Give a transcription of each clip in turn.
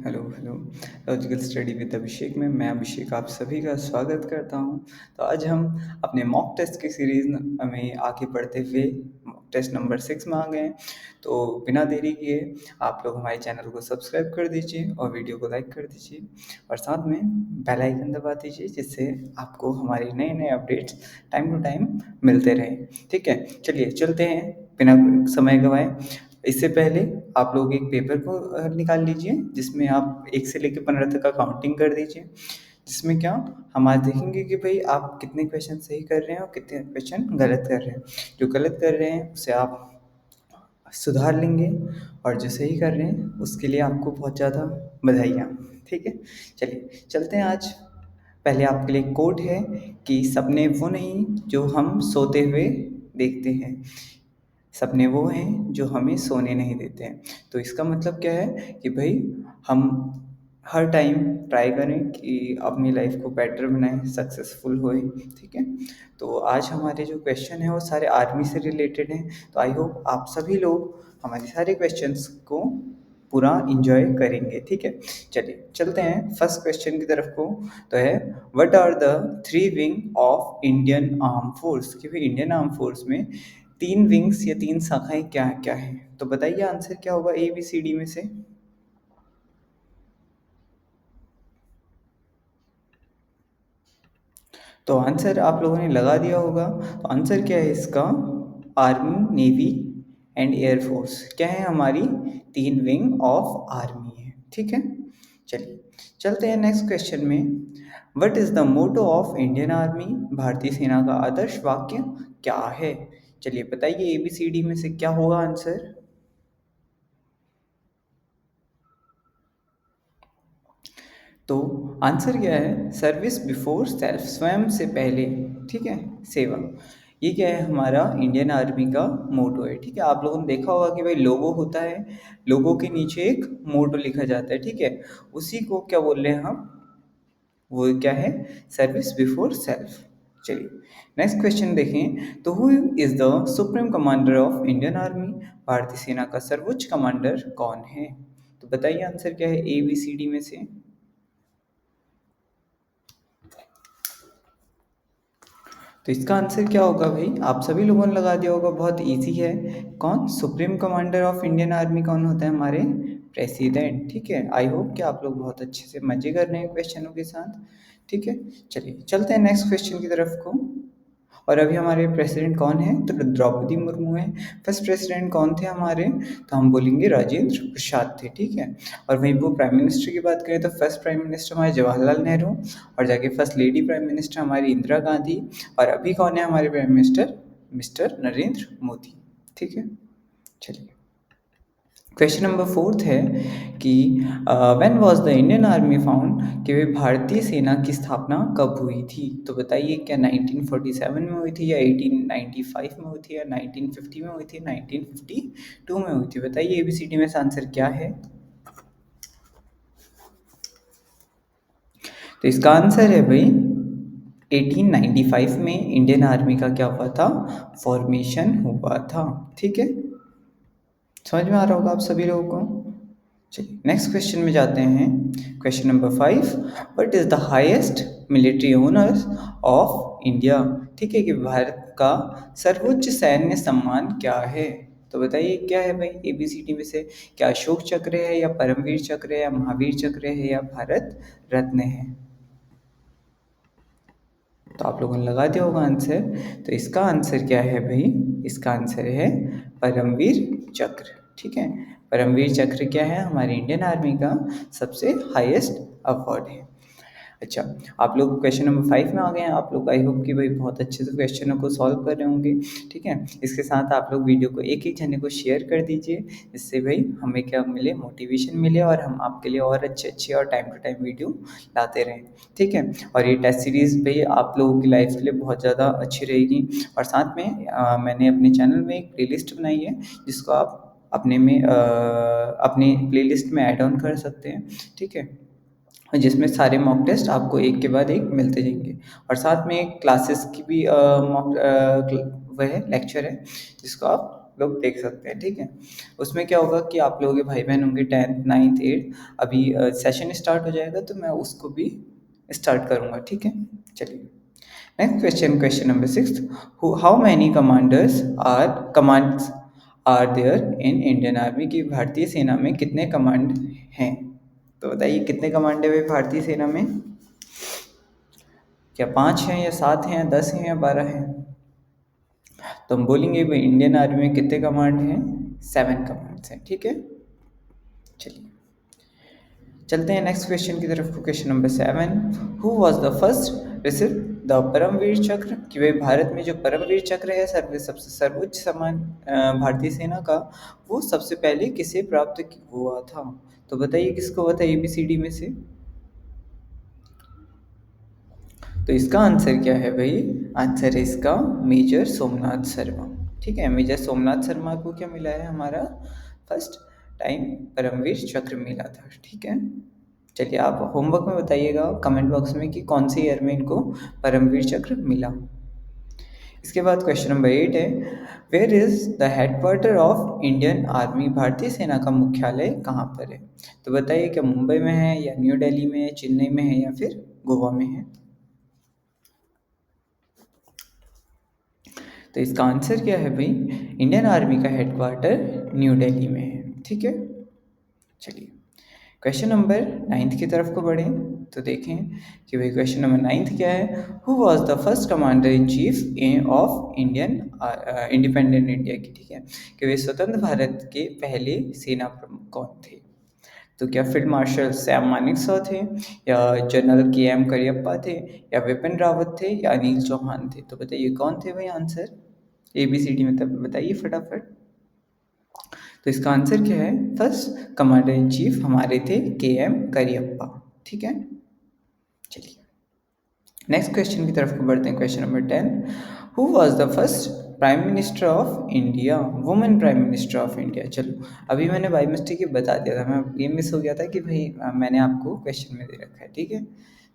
Hello, hello. Logical study with Abhishek में मैं अभिषेक आप सभी का स्वागत करता हूँ। तो आज हम अपने मॉक टेस्ट की सीरीज़ में आगे बढ़ते हुए मॉक टेस्ट नंबर 6 में आ गए हैं। तो बिना देरी किए आप लोग हमारे चैनल को सब्सक्राइब कर दीजिए और वीडियो को लाइक कर दीजिए और साथ में बेल आइकन दबा दीजिए, जिससे आपको हमारे नए-नए अपडेट्स टाइम टू टाइम मिलते रहें। ठीक है? चलिए चलते हैं बिना समय गँवाए। इससे पहले आप लोग एक पेपर को निकाल लीजिए, जिसमें आप 1 से लेके 15 तक का काउंटिंग कर दीजिए। जिसमें क्या हम आज देखेंगे कि भाई आप कितने क्वेश्चन सही कर रहे हैं और कितने क्वेश्चन गलत कर रहे हैं। जो गलत कर रहे हैं उसे आप सुधार लेंगे और जो सही कर रहे हैं उसके लिए आपको बहुत ज़्यादा बधाइयाँ। ठीक है? चलिए चलते हैं आज। पहले आपके लिए कोड है कि सपने वो नहीं जो हम सोते हुए देखते हैं, सपने वो हैं जो हमें सोने नहीं देते हैं। तो इसका मतलब क्या है कि भाई हम हर टाइम ट्राई करें कि अपनी लाइफ को बेटर बनाएं, सक्सेसफुल होएं। ठीक है? तो आज हमारे जो क्वेश्चन हैं वो सारे आर्मी से रिलेटेड हैं। तो आई होप आप सभी लोग हमारे सारे क्वेश्चंस को पूरा इंजॉय करेंगे। ठीक है? चलिए चलते हैं फर्स्ट क्वेश्चन की तरफ को। तो है, what are the 3 wing of Indian arm force? कि भाई इंडियन आर्म फोर्स में 3 विंग्स या 3 शाखाएँ क्या-क्या हैं? तो बताइए आंसर क्या होगा ए, बी, सी, डी में से? तो आंसर आप लोगों ने लगा दिया होगा। तो आंसर क्या है इसका? Army, navy and air force. क्या है? हमारी 3 विंग ऑफ आर्मी है। ठीक है? चलिए चलते हैं नेक्स्ट क्वेश्चन में। What is the motto of Indian army? भारतीय सेना का आदर्श वाक्य क्या है? चलिए बताइए ए, बी, सी, डी में से क्या होगा आंसर? तो आंसर क्या है? सर्विस बिफोर सेल्फ, स्वयं से पहले। ठीक है? सेवा। ये क्या है? हमारा इंडियन आर्मी का मोटो है। ठीक है? आप लोगों ने देखा होगा कि भाई लोगो होता है, लोगो के नीचे एक मोटो लिखा जाता है। ठीक है? उसी को क्या बोल रहे हैं हम? वो क्या है? Service before self. चलिए नेक्स्ट क्वेश्चन देखें। तो who is the supreme commander of Indian army? भारतीय सेना का सर्वोच्च कमांडर कौन है? तो बताइए आंसर क्या है ए, बी, सी, डी में से? तो इसका आंसर क्या होगा भाई? आप सभी लोगों ने लगा दिया होगा, बहुत इजी है। कौन? Supreme commander of Indian army कौन होता है? हमारे प्रेसिडेंट। ठीक है? आई होप कि आप लोग बहुत अच्छे से मजे कर रहे हैं क्वेश्चनों के साथ। ठीक है? चलिए चलते हैं नेक्स्ट क्वेश्चन की तरफ को। और अभी हमारे प्रेसिडेंट कौन है? तो द्रौपदी मुर्मू है। फर्स्ट प्रेसिडेंट कौन थे हमारे? तो हम बोलेंगे राजेंद्र प्रसाद थे। ठीक है? और वहीं वो प्राइम मिनिस्टर की बात करें तो फर्स्ट प्राइम मिनिस्टर हमारे जवाहरलाल नेहरू, और जाके फर्स्ट लेडी प्राइम मिनिस्टर हमारी इंदिरा गांधी, और अभी कौन है हमारे prime minister? Mister Narendra Modi. ठीक है? चलिए क्वेश्चन नंबर 4 है कि when was the Indian army found? कि भाई भारतीय सेना की स्थापना कब हुई थी? तो बताइए क्या 1947 में हुई थी, या 1895 में हुई थी, या 1950 में हुई थी, 1952 में हुई थी? बताइए एबीसीडी में से आंसर क्या है? तो इसका आंसर है भाई 1895 में इंडियन आर्मी का क्या हुआ था? फॉर्मेशन हुआ था। ठीक है? समझ में आ रहा होगा आप सभी लोगों को। चलिए नेक्स्ट क्वेश्चन में जाते हैं। Question number 5, what is the highest military honours of India? ठीक है? कि भारत का सर्वोच्च सैन्य सम्मान क्या है? तो बताइए क्या है भाई एबीसीडी में से? क्या अशोक चक्र है, या परमवीर चक्र है, या महावीर चक्र है, या भारत रत्न है? तो आप लोगों ने लगा दिया होगा आंसर। तो इसका आंसर क्या है भाई? इसका आंसर है परमवीर चक्र। ठीक है? परमवीर चक्र क्या है? हमारी इंडियन आर्मी का सबसे हाईएस्ट अवार्ड है। अच्छा, आप लोग क्वेश्चन नंबर 5 में आ गए हैं। आप लोग आई होप कि भाई बहुत अच्छे से क्वेश्चनों को सॉल्व कर रहे होंगे। ठीक है? इसके साथ आप लोग वीडियो को एक-एक जने को शेयर कर दीजिए, जिससे भाई हमें क्या मिले? मोटिवेशन मिले, और हम आपके लिए और अच्छे-अच्छे और टाइम टू टाइम वीडियो लाते रहें। ठीक है? और ये टेस्ट सीरीज़ भाई आप लोगों की लाइफ के लिए बहुत ज़्यादा अच्छी रहेगी। और साथ में मैंने अपने चैनल में एक प्लेलिस्ट बनाई है, जिसको आप अपने प्लेलिस्ट में ऐड ऑन कर सकते हैं। ठीक है? जिसमें सारे मॉक टेस्ट आपको एक के बाद एक मिलते जाएंगे, और साथ में एक क्लासेस की भी मॉक वह है लेक्चर है, जिसको आप लोग देख सकते हैं, ठीक है। उसमें क्या होगा कि आप लोगों के भाई बहन होंगे 10th 9th 8th, अभी सेशन स्टार्ट हो जाएगा तो मैं उसको भी स्टार्ट करूँगा, ठीक है। चलिए next question, question number 6, how many commands are there in Indian army, की भारतीय सेना में कितने कमांड हैं। तो बताइए कितने कमांड है भाई भारतीय सेना में, क्या 5 हैं या 7 हैं या 10 हैं या 12 हैं। तो हम बोलेंगे भाई इंडियन आर्मी में कितने कमांड हैं, 7 कमांड्स हैं, ठीक है। चलिए चलते हैं नेक्स्ट क्वेश्चन की तरफ। Question number 7, who was the first receive the Param Vir Chakra, कि भाई भारत में जो परमवीर चक्र है सबसे सर्वोच्च सम्मान भारतीय सेना का, वो सबसे पहले किसे प्राप्त हुआ था। तो बताइए किसको हुआ था ABCD में से। तो इसका आंसर क्या है भाई, आंसर है इसका मेजर सोमनाथ शर्मा, ठीक है। मेजर सोमनाथ शर्मा को क्या मिला है, हमारा फर्स्ट टाइम परमवीर चक्र मिला था, ठीक है। चलिए आप होमवर्क में बताइएगा कमेंट बॉक्स में कि कौन से ईयर में इनको परमवीर चक्र मिला। इसके बाद क्वेश्चन नंबर 8 है, where is the headquarter of Indian army, भारतीय सेना का मुख्यालय कहाँ पर है। तो बताइए क्या मुंबई में है या न्यू दिल्ली में है, चेन्नई में है या फिर गोवा में है। तो इसका आंसर क्या है भाई, इंडियन आर्मी का हेडक्वार्टर न्यू दिल्ली में है, ठीक है। चलिए क्वेश्चन नंबर 9 की तरफ को बढ़ें तो देखें कि भाई क्वेश्चन नंबर 9 क्या है, who was the first commander in chief of Indian independent India की, ठीक है। कि वे स्वतंत्र भारत के पहले सेना प्रमुख कौन थे। तो क्या फील्ड मार्शल सैम मानेकशॉ थे, या जनरल KM करियप्पा थे, या विपिन रावत थे, या अनिल चौहान थे। तो बताइए कौन थे भाई आंसर, ABCD में तब बताइए फटाफट। तो इसका आंसर क्या है, फर्स्ट कमांडर इन चीफ हमारे थे KM करियप्पा, ठीक है। चलिए नेक्स्ट क्वेश्चन की तरफ को बढ़ते हैं। Question number 10, who was the first prime minister of India, women prime minister of India. चलो अभी मैंने बाई मिस्टेक ही बता दिया था, मैं ये मिस हो गया था कि भाई मैंने आपको क्वेश्चन में दे रखा है, ठीक है।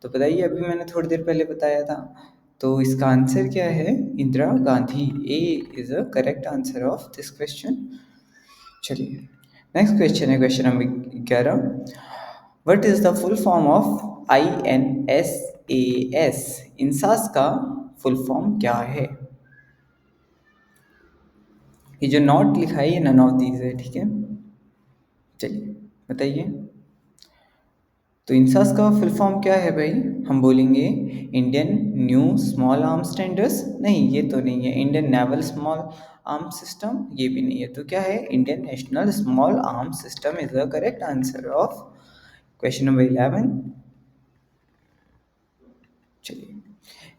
तो बताइए अभी मैंने थोड़ी देर पहले बताया था। तो इसका आंसर क्या है, Indira Gandhi. A is a correct answer of this question. चलिए नेक्स्ट क्वेश्चन है question number 11, what is the full form of INSAS, INSAS का फुल फॉर्म क्या है। ये जो नॉट लिखा है ये नन ऑफ दीज है, ठीक है। चलिए बताइए तो इंसास का फुल फॉर्म क्या है भाई, हम बोलेंगे Indian new small arms standards, नहीं ये तो नहीं है। Indian naval small arms system, ये भी नहीं है। तो क्या है, Indian national small arms system is the correct answer of question number 11। चलिए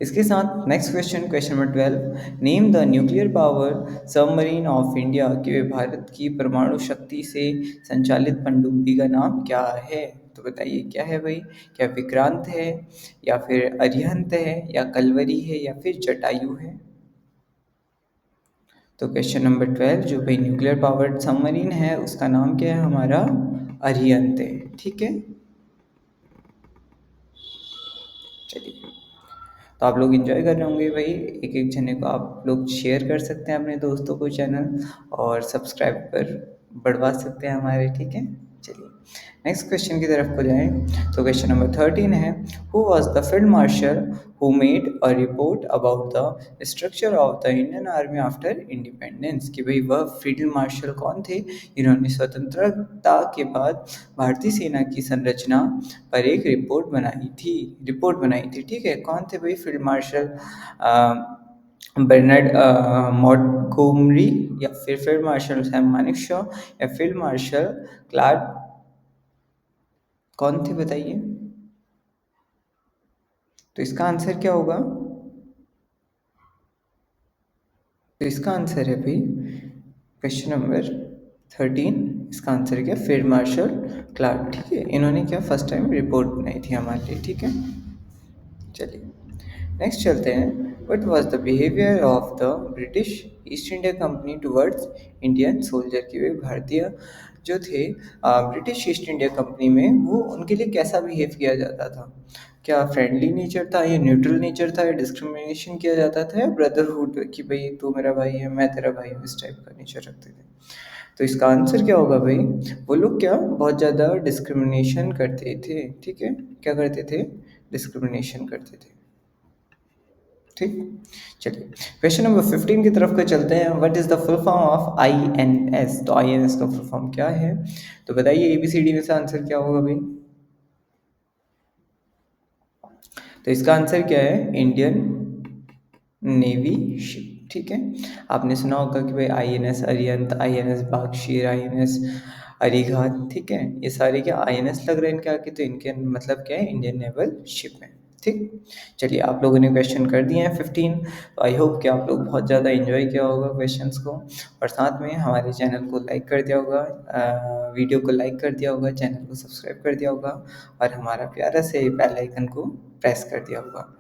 इसके साथ next question, question number 12, name the nuclear power submarine of India, कि भारत की परमाणु शक्ति से संचालित पनडुब्बी का नाम क्या है। तो बताइए क्या है भाई, क्या विक्रांत है, या फिर अरिहंत है, या कलवरी है, या फिर जटायु है। तो क्वेश्चन नंबर 12 जो भाई न्यूक्लियर पावर्ड सबमरीन है उसका नाम क्या है, हमारा अरिहंत है, ठीक है। चलिए तो आप लोग इन्जॉय कर रहे होंगे भाई, एक एक जने को आप लोग शेयर कर सकते हैं अपने दोस्तों को चैनल, और सब्सक्राइब पर बढ़वा सकते हैं हमारे, ठीक है। चलिए नेक्स्ट क्वेश्चन की तरफ को जाएं तो क्वेश्चन नंबर 13 है, who was the field marshal who made a report about the structure of the Indian army after independence, कि भाई वह फील्ड मार्शल कौन थे, इन्होंने स्वतंत्रता के बाद भारतीय सेना की संरचना पर एक रिपोर्ट बनाई थी, ठीक है। कौन थे भाई फील्ड मार्शल बर्नार्ड मॉन्टगोमरी, या फिर फील्ड मार्शल सैम मानेकशॉ, या फील्ड मार्शल क्लार्क, कौन थे बताइए। तो इसका आंसर क्या होगा, तो इसका आंसर है भाई क्वेश्चन नंबर 13, इसका आंसर क्या, फील्ड मार्शल क्लार्क, ठीक है। इन्होंने क्या फर्स्ट टाइम रिपोर्ट बनाई थी हमारे लिए, ठीक है। चलिए नेक्स्ट चलते हैं, what was the behaviour of the British east India company towards Indian soldier, की वे भारतीय जो थे ब्रिटिश ईस्ट इंडिया कंपनी में, वो उनके लिए कैसा बिहेव किया जाता था? क्या फ्रेंडली नेचर था या न्यूट्रल नेचर था या डिस्क्रिमिनेशन किया जाता था या ब्रदरहुड कि भाई तू मेरा भाई है मैं तेरा भाई हूँ, इस टाइप का नेचर रखते थे? तो इसका आंसर क्या होगा भाई? वो लोग क्या बहुत ज़्यादा डिस्क्रिमिनेशन करते थे, ठीक है? क्या करते थे? डिस्क्रिमिनेशन करते थे। ठीक। चलिए क्वेश्चन नंबर 15 की तरफ को चलते हैं। What is the full form of INS? तो INS का फुल फॉर्म क्या है? तो बताइए ABCD में से आंसर क्या होगा भाई? तो इसका आंसर क्या है? Indian navy ship. ठीक है। आपने सुना होगा कि भाई INS Arihant, INS Vagsheer, INS अरीघात, ठीक है, ये सारे क्या INS लग रहे हैं इनके आगे, तो इनके मतलब क्या है? इंडियन नेवल शिप है। ठीक। चलिए आप लोगों ने क्वेश्चन कर दिए हैं 15। तो आई होप कि आप लोग बहुत ज़्यादा इन्जॉय किया होगा क्वेश्चंस को, और साथ में हमारे चैनल को लाइक कर दिया होगा, वीडियो को लाइक कर दिया होगा, चैनल को सब्सक्राइब कर दिया होगा, और हमारा प्यारा से बेल आइकन को प्रेस कर दिया होगा।